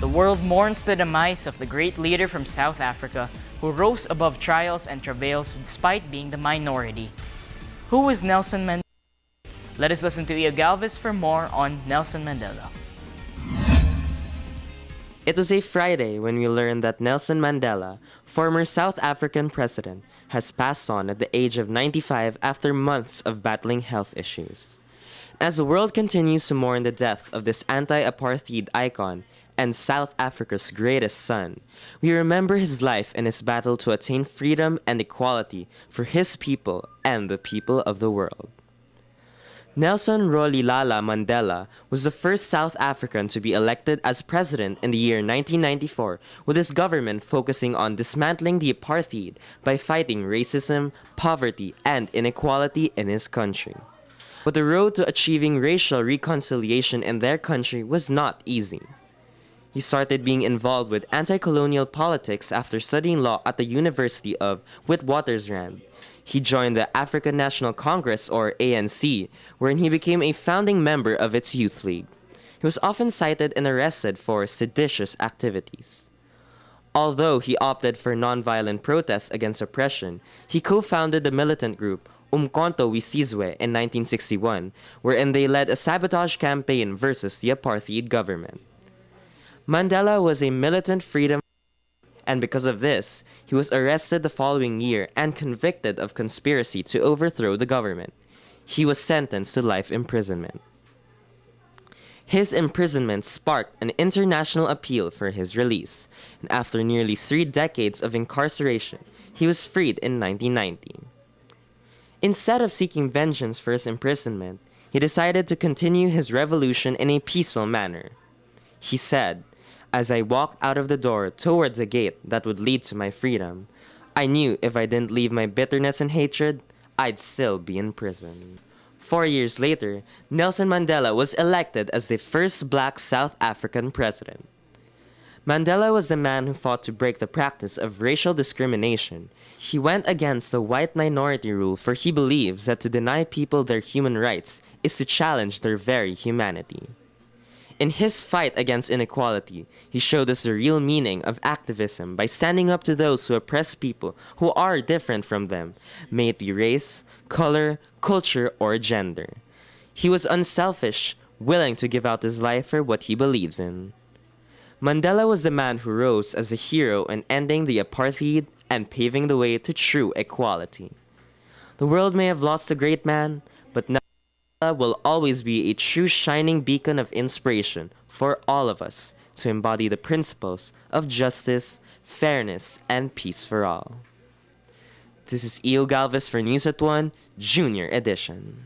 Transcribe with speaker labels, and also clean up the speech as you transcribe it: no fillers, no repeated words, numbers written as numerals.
Speaker 1: The world mourns the demise of the great leader from South Africa who rose above trials and travails despite being the minority. Who was Nelson Mandela? Let us listen to Galvez for more on Nelson Mandela.
Speaker 2: It was a Friday when we learned that Nelson Mandela, former South African president, has passed on at the age of 95 after months of battling health issues. As the world continues to mourn the death of this anti-apartheid icon and South Africa's greatest son, we remember his life and his battle to attain freedom and equality for his people and the people of the world. Nelson Rolihlahla Mandela was the first South African to be elected as president in the year 1994, with his government focusing on dismantling the apartheid by fighting racism, poverty, and inequality in his country. But the road to achieving racial reconciliation in their country was not easy. He started being involved with anti-colonial politics after studying law at the University of Witwatersrand. He joined the African National Congress, or ANC, wherein he became a founding member of its youth league. He was often cited and arrested for seditious activities. Although he opted for nonviolent protests against oppression, he co-founded the militant group Umkhonto we Sizwe in 1961, wherein they led a sabotage campaign versus the apartheid government. Mandela was a militant freedom, and because of this, he was arrested the following year and convicted of conspiracy to overthrow the government. He was sentenced to life imprisonment. His imprisonment sparked an international appeal for his release, and after nearly 3 decades of incarceration, he was freed in 1990. Instead of seeking vengeance for his imprisonment, he decided to continue his revolution in a peaceful manner. He said, "As I walked out of the door towards a gate that would lead to my freedom, I knew if I didn't leave my bitterness and hatred, I'd still be in prison." 4 years later, Nelson Mandela was elected as the first black South African president. Mandela was the man who fought to break the practice of racial discrimination. He went against the white minority rule, for he believes that to deny people their human rights is to challenge their very humanity. In his fight against inequality, he showed us the real meaning of activism by standing up to those who oppress people who are different from them, may it be race, color, culture, or gender. He was unselfish, willing to give out his life for what he believes in. Mandela was the man who rose as a hero in ending the apartheid and paving the way to true equality. The world may have lost a great man, but Mandela will always be a true shining beacon of inspiration for all of us to embody the principles of justice, fairness, and peace for all. This is Galvez for News at 1, Junior Edition.